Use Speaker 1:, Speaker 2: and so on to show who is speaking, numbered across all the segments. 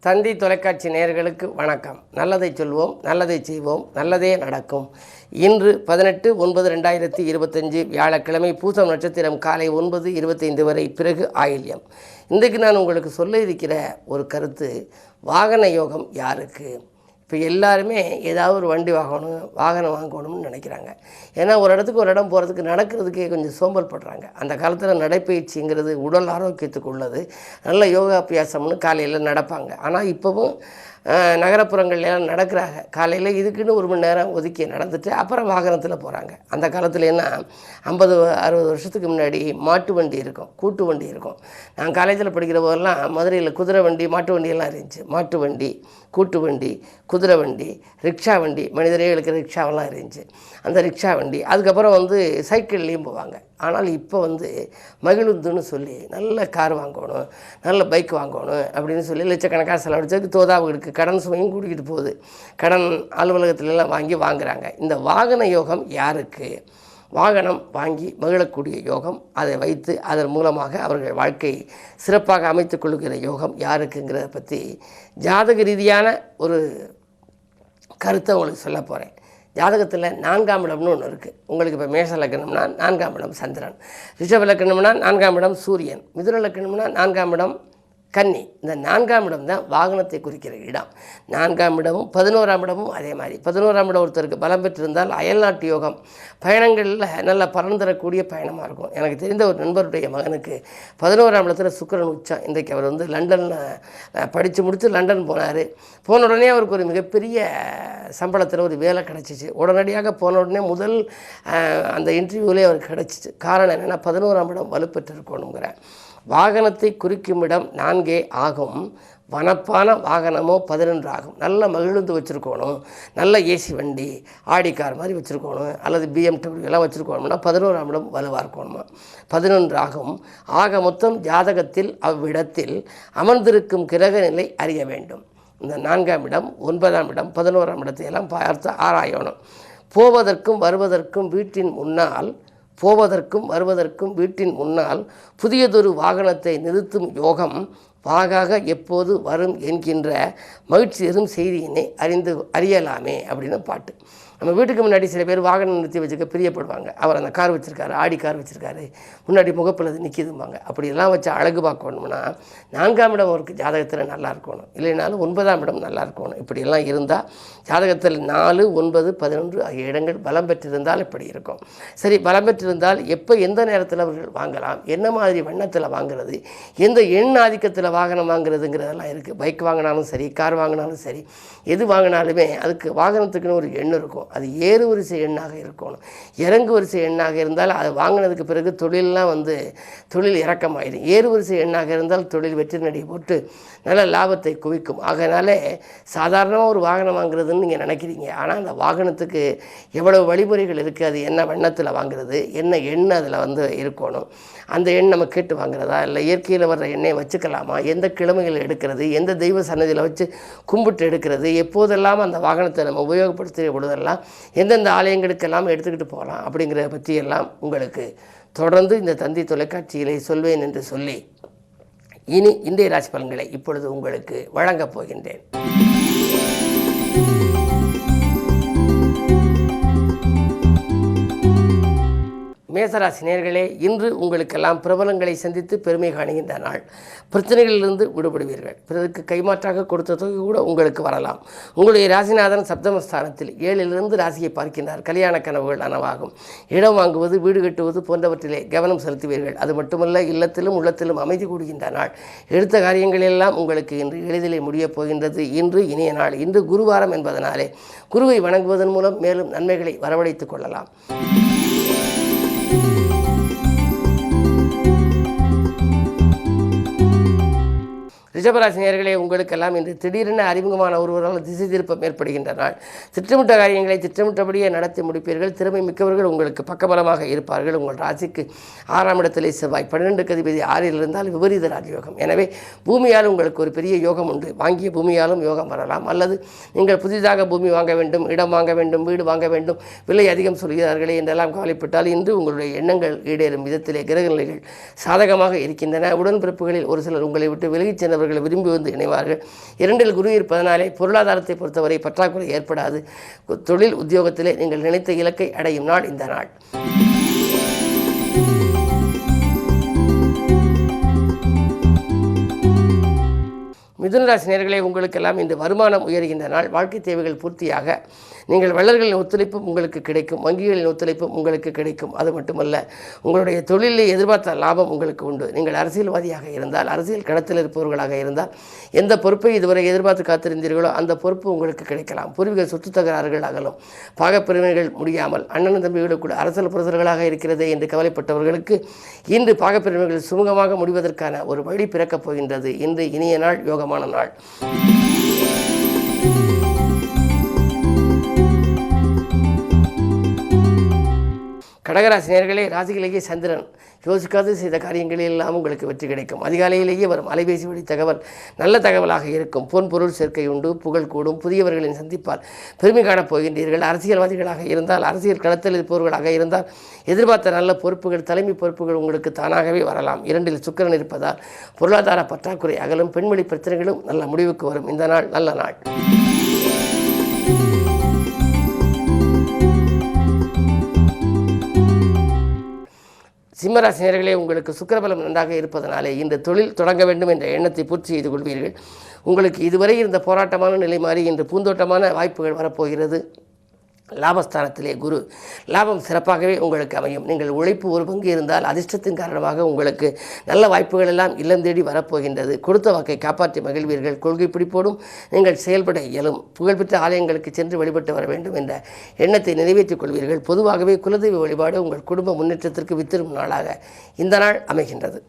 Speaker 1: தந்தி தொலைக்காட்சி நேயர்களுக்கு வணக்கம். நல்லதை சொல்வோம், நல்லதை செய்வோம், நல்லதே நடக்கும். இன்று 18/9/2025 வியாழக்கிழமை, பூசம் நட்சத்திரம் காலை 9:25 வரை, பிறகு ஆயில்யம். இன்றைக்கு நான் உங்களுக்கு சொல்ல இருக்கிற ஒரு கருத்து, வாகன யோகம் யாருக்கு? இப்போ எல்லாருமே ஏதாவது ஒரு வண்டி வாகனம் வாங்கணும்னு நினைக்கிறாங்க. ஏன்னா ஒரு இடத்துக்கு ஒரு இடம் போகிறதுக்கு நடக்கிறதுக்கே கொஞ்சம் சோம்பல் படுறாங்க. அந்த காலத்தில் நடைப்பயிற்சிங்கிறது உடல் ஆரோக்கியத்துக்கு உள்ளது. நல்ல யோகா அபியாசம்னு காலையில் நடப்பாங்க. ஆனால் இப்போவும் நகரப்புறங்கள்லாம் நடக்கிறாங்க. காலையில் இதுக்குன்னு 1 மணி நேரம் ஒதுக்கி நடந்துட்டு அப்புறம் வாகனத்தில் போகிறாங்க. அந்த காலத்தில் என்ன 50-60 வருஷத்துக்கு முன்னாடி மாட்டு வண்டி இருக்கும், கூட்டு வண்டி இருக்கும். நான் காலேஜில் படிக்கிற போதெல்லாம் மதுரையில் குதிரை வண்டி, மாட்டு வண்டியெல்லாம் இருந்துச்சு. மாட்டு வண்டி, கூட்டு வண்டி, குதிரை வண்டி, ரிக்ஷா வண்டி, மனிதரே இருக்கிற ரிக்ஷாவெல்லாம் இருந்துச்சு. அந்த ரிக்ஷா வண்டி அதுக்கப்புறம் சைக்கிள்லேயும் போவாங்க. ஆனால் இப்போ மகிழுந்துன்னு சொல்லி நல்ல கார் வாங்கணும், நல்ல பைக் வாங்கணும் அப்படின்னு சொல்லி லட்சக்கணக்காக செலவழிச்சதுக்கு தோதாவுக்கு கடன் சுமையும் கூட்டிக்கிட்டு போகுது. கடன் அலுவலகத்துலலாம் வாங்குகிறாங்க. இந்த வாகன யோகம் யாருக்கு? வாகனம் வாங்கி மகிழக்கூடிய யோகம், அதை வைத்து அதன் மூலமாக அவர்கள் வாழ்க்கை சிறப்பாக அமைத்து கொள்கிற யோகம் யாருக்குங்கிறத பற்றி ஜாதக ரீதியான ஒரு கருத்தை உங்களுக்கு சொல்ல போகிறேன். ஜாதகத்தில் 4ஆம் இடம்னு ஒன்று இருக்குது. உங்களுக்கு இப்போ மேஷ லக்னம்னா 4ஆம் இடம் சந்திரன், ரிஷப லக்னம்னா 4ஆம் இடம் சூரியன், மிதுன லக்னம்னா 4ஆம் இடம் கன்னி. இந்த 4ஆம் இடம் தான் வாகனத்தை குறிக்கிற இடம். 4ஆம் இடமும் 11ஆம் இடமும் அதே மாதிரி. 11ஆம் இடம் ஒருத்தருக்கு பலம் பெற்றிருந்தால் அயல்நாட்டு யோகம், பயணங்களில் நல்ல பலன் தரக்கூடிய பயணமாக இருக்கும். எனக்கு தெரிந்த ஒரு நண்பருடைய மகனுக்கு 11ஆம் இடத்துல சுக்கிரன் உச்சம். இன்றைக்கு அவர் லண்டனில் படித்து முடித்து லண்டன் போனார். போன உடனே அவருக்கு ஒரு மிகப்பெரிய சம்பளத்தில் ஒரு வேலை கிடச்சிச்சு. உடனடியாக போன உடனே முதல் அந்த இன்டர்வியூவிலே அவருக்கு கிடச்சிச்சு. காரணம் என்னென்னா 11ஆம் இடம் வலுப்பெற்றிருக்கணுங்கிறேன். வாகனத்தை குறிக்கும் இடம் 4 ஆகும். வனப்பான வாகனமோ 11 ஆகும். நல்ல மகிழ்ந்து வச்சுருக்கணும், நல்ல ஏசி வண்டி, ஆடி கார் மாதிரி வச்சுருக்கணும், அல்லது BMW எல்லாம் வச்சுருக்கணும்னா 11ஆம் இடம் வலுவாக இருக்கணுமா. 11 ஆகும். ஆக மொத்தம் ஜாதகத்தில் அவ்விடத்தில் அமர்ந்திருக்கும் கிரக நிலை அறிய வேண்டும். இந்த 4ஆம் இடம், 9ஆம் இடம், 11ஆம் இடத்தையெல்லாம் பார்த்து ஆராயணும். போவதற்கும் வருவதற்கும் வீட்டின் முன்னால் புதியதொரு வாகனத்தை நிறுத்தும் யோகம் வாகாக எப்போது வரும் என்கின்ற மகிழ்ச்சி தரும் செய்தியினை அறியலாமே அப்படின்னு பாட்டு. நம்ம வீட்டுக்கு முன்னாடி சில பேர் வாகனம் நிறுத்தி வச்சுக்க பிரியப்படுவாங்க. அவர் அந்த கார் வச்சுருக்காரு, ஆடி கார் வச்சுருக்காரு, முன்னாடி முகப்பில் அது நிற்கிதும்பாங்க. அப்படியெல்லாம் வச்சு அழகு பார்க்கணும்னா 4ஆம் இடம் அவருக்கு ஜாதகத்தில் நல்லா இருக்கணும், இல்லைனாலும் 9ஆம் இடம் நல்லா இருக்கணும். இப்படியெல்லாம் இருந்தால் ஜாதகத்தில் 4, 9, 11 ஆகிய இடங்கள் பலம் பெற்றிருந்தால் இப்படி இருக்கும். சரி, பலம் பெற்றிருந்தால் எப்போ எந்த நேரத்தில் அவர்கள் வாங்கலாம், என்ன மாதிரி வண்ணத்தில் வாங்குறது, எந்த எண் ஆதிக்கத்தில் வாகனம் வாங்குறதுங்கிறதெல்லாம் இருக்குது. பைக் வாங்கினாலும் சரி, கார் வாங்கினாலும் சரி, எது வாங்கினாலுமே அதுக்கு வாகனத்துக்குன்னு ஒரு எண் இருக்கும். அது ஏறு வரிசை எண்ணாக இருக்கணும். இறங்கு வரிசை எண்ணாக இருந்தால் அது வாங்கினதுக்கு பிறகு தொழில் இறக்கமாயிடும். ஏறு வரிசை எண்ணாக இருந்தால் தொழில் வெற்றி நடை போட்டு நல்ல லாபத்தை குவிக்கும். ஆகையினாலே சாதாரணமாக ஒரு வாகனம் வாங்குறதுன்னு நீங்கள் நினைக்கிறீங்க. ஆனால் அந்த வாகனத்துக்கு எவ்வளவு வழிமுறைகள் இருக்குது. அது என்ன வண்ணத்தில் வாங்குறது, என்ன எண்ணெய் அதில் இருக்கணும், அந்த எண் நம்ம கேட்டு வாங்குறதா, இல்லை இயற்கையில் வர்ற எண்ணெயை வச்சுக்கலாமா, எந்த கிழமைகள் எடுக்கிறது, எந்த தெய்வ சன்னதியில் வச்சு கும்பிட்டு எடுக்கிறது, எப்போதெல்லாம் அந்த வாகனத்தை நம்ம உபயோகப்படுத்திய பொழுதெல்லாம் எந்தெந்த ஆலயங்களுக்கெல்லாம் எடுத்துக்கிட்டு போகலாம் அப்படிங்கிறத பற்றியெல்லாம் உங்களுக்கு தொடர்ந்து இந்த தந்தி தொலைக்காட்சியிலே சொல்வேன் என்று சொல்லி இனி இன்றைய ராசி பலன்களை இப்பொழுது உங்களுக்கு வழங்கப் போகின்றேன். மேசராசி நேயர்களே, இன்று உங்களுக்கெல்லாம் பிரபலங்களை சந்தித்து பெருமை காணுகின்ற நாள். பிரச்சனைகளிலிருந்து விடுபடுவீர்கள். பிறருக்கு கைமாற்றாக கொடுத்த தொகை கூட உங்களுக்கு வரலாம். உங்களுடைய ராசிநாதன் சப்தமஸ்தானத்தில் 7லிருந்து ராசியை பார்க்கின்றார். கல்யாண கனவுகள் நனவாகும். இடம் வாங்குவது, வீடு கட்டுவது போன்றவற்றிலே கவனம் செலுத்துவீர்கள். அது மட்டுமல்ல, இல்லத்திலும் உள்ளத்திலும் அமைதி கூடுகின்ற நாள். எடுத்த காரியங்களெல்லாம் உங்களுக்கு இன்று எளிதிலே முடியப் போகின்றது. இன்று இனிய நாள். இன்று குருவாரம் என்பதனாலே குருவை வணங்குவதன் மூலம் மேலும் நன்மைகளை வரவழைத்துக் கொள்ளலாம். ரிஷபராசி நேயர்களே, உங்களுக்கெல்லாம் இன்று திடீரென அறிமுகமான ஒருவரால் திசை திருப்பம் ஏற்படுகின்ற நாள். திட்டமிட்ட காரியங்களை திட்டமிட்டபடியே நடத்தி முடிப்பீர்கள். திறமை மிக்கவர்கள் உங்களுக்கு பக்கபலமாக இருப்பார்கள். உங்கள் ராசிக்கு 6ஆம் இடத்திலே செவ்வாய், 12க்கு அதிபதி 6ல் இருந்தால் விபரீத ராஜயோகம். எனவே பூமியால் உங்களுக்கு ஒரு பெரிய யோகம் உண்டு. வாங்கிய பூமியாலும் யோகம் வரலாம். அல்லது நீங்கள் புதிதாக பூமி வாங்க வேண்டும், இடம் வாங்க வேண்டும், வீடு வாங்க வேண்டும், விலை அதிகம் சொல்கிறார்களே என்றெல்லாம் கவலைப்பட்டால் இன்று உங்களுடைய எண்ணங்கள் ஈடேறும் விதத்திலே கிரக நிலைகள் சாதகமாக இருக்கின்றன. உடன்பிறப்புகளில் ஒரு சிலர் உங்களை விட்டு விலகிச் சென்றவர்கள் அவர்கள் விரும்பி வந்து இணைவார்கள். 2இல் குரு இருப்பதனாலே பொருளாதாரத்தை பொறுத்தவரை பற்றாக்குறை ஏற்படாது. தொழில் உத்தியோகத்திலே நீங்கள் நினைத்த இலக்கை அடையும் நாள் இந்த நாள். மிதுன ராசி நேயர்களே, உங்களுக்கெல்லாம் இந்த வருமானம் உயர்கின்ற நாள். வாழ்க்கை தேவைகள் பூர்த்தியாக நீங்கள் வள்ளல்களின் ஒத்துழைப்பும் உங்களுக்கு கிடைக்கும், வங்கிகளின் ஒத்துழைப்பும் உங்களுக்கு கிடைக்கும். அது மட்டுமல்ல, உங்களுடைய தொழிலில் எதிர்பார்த்த லாபம் உங்களுக்கு உண்டு. நீங்கள் அரசியல்வாதியாக இருந்தால், அரசியல் களத்தில் இருப்பவர்களாக இருந்தால், எந்த பொறுப்பை இதுவரை எதிர்பார்த்து காத்திருந்தீர்களோ அந்த பொறுப்பு உங்களுக்கு கிடைக்கலாம். பூர்வீக சொத்து தகராறுகள் அகலும். பாகப்பிரிவினைகள் முடியாமல் அண்ணன் தம்பிகளுக்கு கூட அரசியல் புரசல்களாக இருக்கிறதே என்று கவலைப்பட்டவர்களுக்கு இன்று பாகப்பிரிவினைகள் சுமூகமாக முடிவதற்கான ஒரு வழி பிறக்கப் போகின்றது. இன்று இனிய நாள், யோகமான நாள். கடகராசி நேயர்களே, ராசியிலேயே சந்திரன் யோசிக்காது செய்த காரியங்களில் எல்லாம் உங்களுக்கு வெற்றி கிடைக்கும். அதிகாலையிலேயே வரும் அலைபேசி வழி தகவல் நல்ல தகவலாக இருக்கும். பொன் பொருள் சேர்க்கை உண்டு, புகழ் கூடும். புதியவர்களின் சந்திப்பால் பெருமை காணப் போகின்றீர்கள். அரசியல்வாதிகளாக இருந்தால், அரசியல் களத்தில் இருப்பவர்களாக இருந்தால், எதிர்பார்த்த நல்ல பொறுப்புகள், தலைமை பொறுப்புகள் உங்களுக்கு தானாகவே வரலாம். 2இல் சுக்கிரன் இருப்பதால் பொருளாதார பற்றாக்குறை அகலும். பெண்மொழி பிரச்சனைகளும் நல்ல முடிவுக்கு வரும். இந்த நாள் நல்ல நாள். சிம்மராசி நேயர்களே, உங்களுக்கு சுக்கிரபலம் நன்றாக இருப்பதனாலே இந்த தொழில் தொடங்க வேண்டும் என்ற எண்ணத்தை பூர்த்தி செய்து கொள்வீர்கள். உங்களுக்கு இதுவரை இருந்த போராட்டமான நிலை மாறி இன்று பூந்தோட்டமான வாய்ப்புகள் வரப்போகிறது. லாபஸ்தானத்திலே குரு, லாபம் சிறப்பாகவே உங்களுக்கு அமையும். நீங்கள் உழைப்பு ஒரு பங்கு இருந்தால் அதிர்ஷ்டத்தின் காரணமாக உங்களுக்கு நல்ல வாய்ப்புகள் எல்லாம் இல்லம் தேடி வரப்போகின்றது. கொடுத்த வாக்கை காப்பாற்றி மகிழ்வீர்கள். கொள்கை பிடிப்போடும் நீங்கள் செயல்பட இயலும். புகழ்பெற்ற ஆலயங்களுக்கு சென்று வழிபட்டு வர வேண்டும் என்ற எண்ணத்தை நிறைவேற்றிக் கொள்வீர்கள். பொதுவாகவே குலதெய்வ வழிபாடு உங்கள் குடும்ப முன்னேற்றத்திற்கு வித்திரும் நாளாக இந்த நாள் அமைகின்றது.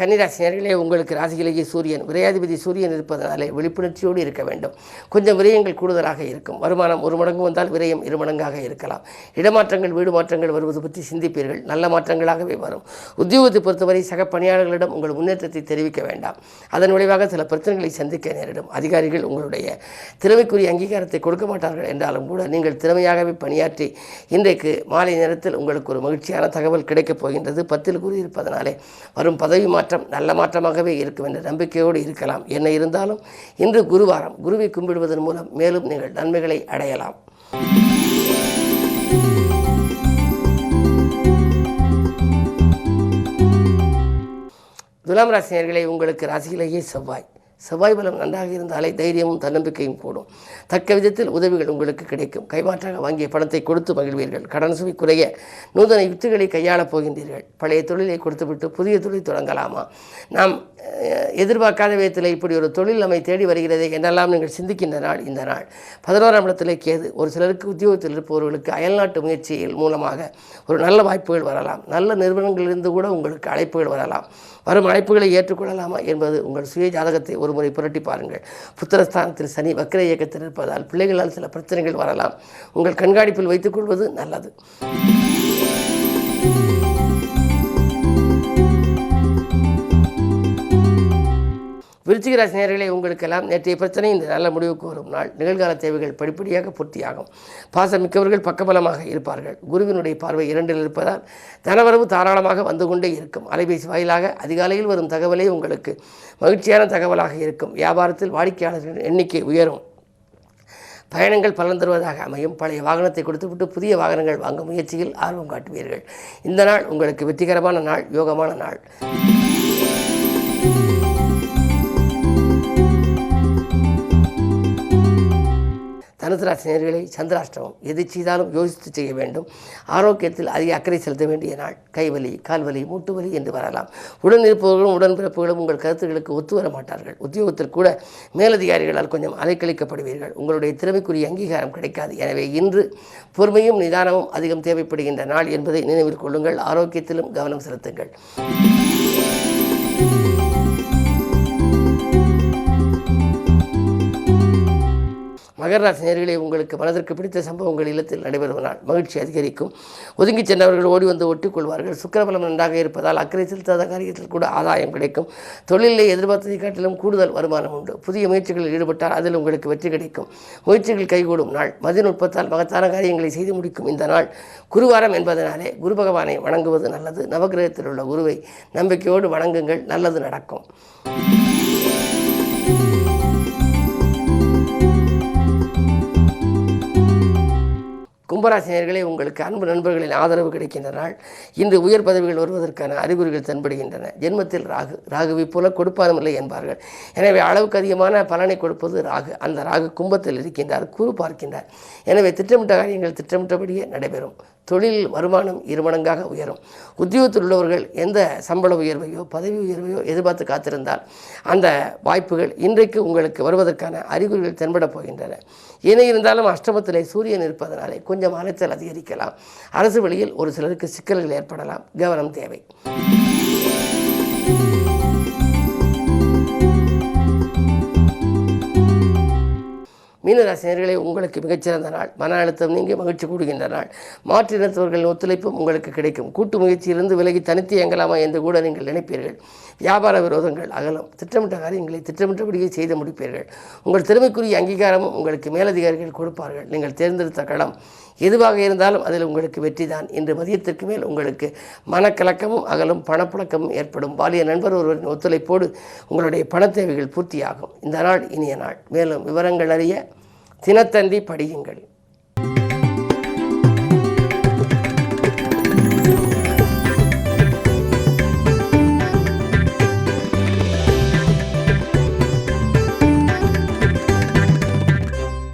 Speaker 1: கன்னிராசி நேயர்களே, உங்களுக்கு ராசியிலேயே சூரியன், விரையாதிபதி சூரியன் இருப்பதனாலே விழிப்புணர்ச்சியோடு இருக்க வேண்டும். கொஞ்சம் விரயங்கள் கூடுதலாக இருக்கும். வருமானம் 1 மடங்கு வந்தால் விரயம் 2 மடங்காக இருக்கலாம். இடமாற்றங்கள், வீடு மாற்றங்கள் வருவது பற்றி சிந்திப்பீர்கள். நல்ல மாற்றங்களாகவே வரும். உத்தியோகத்தை பொறுத்தவரை சக பணியாளர்களிடம் உங்கள் முன்னேற்றத்தை தெரிவிக்க வேண்டாம். அதன் விளைவாக சில பிரச்சனைகளை சந்திக்க நேரிடும். அதிகாரிகள் உங்களுடைய திறமைக்குரிய அங்கீகாரத்தை கொடுக்க மாட்டார்கள் என்றாலும் கூட நீங்கள் திறமையாகவே பணியாற்றி இன்றைக்கு மாலை நேரத்தில் உங்களுக்கு ஒரு மகிழ்ச்சியான தகவல் கிடைக்கப் போகின்றது. 10இல் குரு இருப்பதனாலே வரும் பதவி மாற்றம் நல்ல மாற்றமாகவே இருக்கும் என்ற நம்பிக்கையோடு இருக்கலாம். என்ன இருந்தாலும் இன்று குருவாரம், குருவை கும்பிடுவதன் மூலம் மேலும் நீங்கள் நன்மைகளை அடையலாம். துலாம் ராசி நேயர்களே, உங்களுக்கு ராசியிலேயே செவ்வாய் பலம் நன்றாக இருந்தாலே தைரியமும் தன்னம்பிக்கையும் கூடும். தக்க விதத்தில் உதவிகள் உங்களுக்கு கிடைக்கும். கைமாற்றாக வாங்கிய பணத்தை கொடுத்து மகிழ்வீர்கள். கடன் சுமை குறைய நூதன யுக்திகளை கையாளப் போகின்றீர்கள். பழைய தொழிலை கொடுத்துவிட்டு புதிய தொழில் தொடங்கலாமா? நாம் எதிர்பார்க்காத விதத்தில் இப்படி ஒரு தொழில் நம்மை தேடி வருகிறதே என்றெல்லாம் நீங்கள் சிந்திக்கின்ற நாள் இந்த நாள். 11ஆம் இடத்திலே கேது. ஒரு சிலருக்கு உத்தியோகத்தில் இருப்பவர்களுக்கு அயல்நாட்டு முயற்சியில் மூலமாக ஒரு நல்ல வாய்ப்புகள் வரலாம். நல்ல நிறுவனங்களிலிருந்து கூட உங்களுக்கு அழைப்புகள் வரலாம். வரும் அழைப்புகளை ஏற்றுக்கொள்ளலாமா என்பது உங்கள் சுய ஜாதகத்தை ஒரு முறை புரட்டி பாருங்கள். புத்திரஸ்தானத்தில் சனி வக்ர இயக்கத்தில் இருப்பதால் பிள்ளைகளால் சில பிரச்சனைகள் வரலாம். உங்கள் கண்காணிப்பில் வைத்துக் கொள்வது நல்லது. விருச்சிக ராசி நேயர்களே, உங்களுக்கெல்லாம் நேற்றைய பிரச்சனை இந்த நல்ல முடிவுக்கு வரும் நாள். நிகழ்கால தேவைகள் படிப்படியாக பூர்த்தியாகும். பாசமிக்கவர்கள் பக்கபலமாக இருப்பார்கள். குருவினுடைய பார்வை 2இல் இருப்பதால் தனவரவு தாராளமாக வந்து கொண்டே இருக்கும். அலைபேசி வாயிலாக அதிகாலையில் வரும் தகவலே உங்களுக்கு மகிழ்ச்சியான தகவலாக இருக்கும். வியாபாரத்தில் வாடிக்கையாளர்களின் எண்ணிக்கை உயரும். பயணங்கள் பலன் தருவதாக அமையும். பழைய வாகனத்தை கொடுத்துவிட்டு புதிய வாகனங்கள் வாங்கும் முயற்சியில் ஆர்வம் காட்டுவீர்கள். இந்த நாள் உங்களுக்கு வெற்றிகரமான நாள், யோகமான நாள். தனுசு ராசி நேயர்களே, சந்திராஷ்டமம். எதை செய்தாலும் யோசித்து செய்ய வேண்டும். ஆரோக்கியத்தில் அதிக அக்கறை செலுத்த வேண்டிய நாள். கைவலி, கால்வலி, மூட்டு வலி என்று வரலாம். உடன் இருப்பவர்களும் உடன்பிறப்புகளும் உங்கள் கருத்துக்களுக்கு ஒத்து வர மாட்டார்கள். உத்தியோகத்தில் கூட மேலதிகாரிகளால் கொஞ்சம் அலைக்கழிக்கப்படுவீர்கள். உங்களுடைய திறமைக்குரிய அங்கீகாரம் கிடைக்காது. எனவே இன்று பொறுமையும் நிதானமும் அதிகம் தேவைப்படுகின்ற நாள் என்பதை நினைவில் கொள்ளுங்கள். ஆரோக்கியத்திலும் கவனம் செலுத்துங்கள். மகர ராசி நேயர்களே, உங்களுக்கு மனதிற்கு பிடித்த சம்பவங்கள் இல்லத்தில் நடைபெறுவதால் மகிழ்ச்சி அதிகரிக்கும். ஒதுங்கி சென்றவர்கள் ஓடி வந்து ஒட்டிக்கொள்வார்கள். சுக்கிரபலம் நன்றாக இருப்பதால் அக்கறை செலுத்தாத காரியத்தில் கூட ஆதாயம் கிடைக்கும். தொழிலை எதிர்பார்த்ததை காட்டிலும் கூடுதல் வருமானம் உண்டு. புதிய முயற்சிகளில் ஈடுபட்டால் அதில் உங்களுக்கு வெற்றி கிடைக்கும். முயற்சிகள் கைகூடும் நாள். மதிநுட்பத்தால் மகத்தான காரியங்களை செய்து முடிக்கும் இந்த நாள். குருவாரம் என்பதனாலே குரு பகவானை வணங்குவது நல்லது. நவகிரகத்தில் உள்ள குருவை நம்பிக்கையோடு வணங்குங்கள், நல்லது நடக்கும். கும்பராசினியர்களே, உங்களுக்கு அன்பு நண்பர்களின் ஆதரவு கிடைக்கின்ற நாள். இன்று உயர் பதவிகள் வருவதற்கான அறிகுறிகள் தென்படுகின்றன. ஜென்மத்தில் ராகுவை போல கொடுப்பாரும் இல்லை என்பார்கள். எனவே அளவுக்கு அதிகமான பலனை கொடுப்பது ராகு. அந்த ராகு கும்பத்தில் இருக்கின்றார், குரு பார்க்கின்றார். எனவே திட்டமிட்ட காரியங்கள் திட்டமிட்டபடியே நடைபெறும். தொழில் வருமானம் இருமடங்காக உயரும். உத்தியோகத்தில் உள்ளவர்கள் எந்த சம்பள உயர்வையோ பதவி உயர்வையோ எதிர்பார்த்து காத்திருந்தால் அந்த வாய்ப்புகள் இன்றைக்கு உங்களுக்கு வருவதற்கான அறிகுறிகள் தென்படப் போகின்றன. ஏனே இருந்தாலும் அஷ்டமத்திலே சூரியன் இருப்பதனாலே கொஞ்சம் அலைச்சல் அதிகரிக்கலாம். அரசு வழியில் ஒரு சிலருக்கு சிக்கல்கள் ஏற்படலாம், கவனம் தேவை. மீனராசினியர்களே, உங்களுக்கு மிகச்சிறந்த நாள். மன அழுத்தம் நீங்கி மகிழ்ச்சி கூடுகின்ற நாள். மாற்று இனத்தவர்களின் ஒத்துழைப்பும் உங்களுக்கு கிடைக்கும். கூட்டு முயற்சியிலிருந்து விலகி தனித்து இயங்கலாமா என்று கூட நீங்கள் நினைப்பீர்கள். வியாபார விரோதங்கள் அகலும். திட்டமிட்ட காரியங்களை திட்டமிட்டபடியே செய்து முடிப்பீர்கள். உங்கள் திறமைக்குரிய அங்கீகாரமும் உங்களுக்கு மேலதிகாரிகள் கொடுப்பார்கள். நீங்கள் தேர்ந்தெடுத்த களம் எதுவாக இருந்தாலும் அதில் உங்களுக்கு வெற்றி தான். இன்று மதியத்திற்கு மேல் உங்களுக்கு மனக்கலக்கமும் அகலும், பணப்புழக்கமும் ஏற்படும். பாலிய நண்பர் ஒருவரின் ஒத்துழைப்போடு உங்களுடைய பண தேவைகள் பூர்த்தியாகும். இந்த நாள் இனிய நாள். மேலும் விவரங்கள் அறிய தினத்தந்தி படியுங்கள்.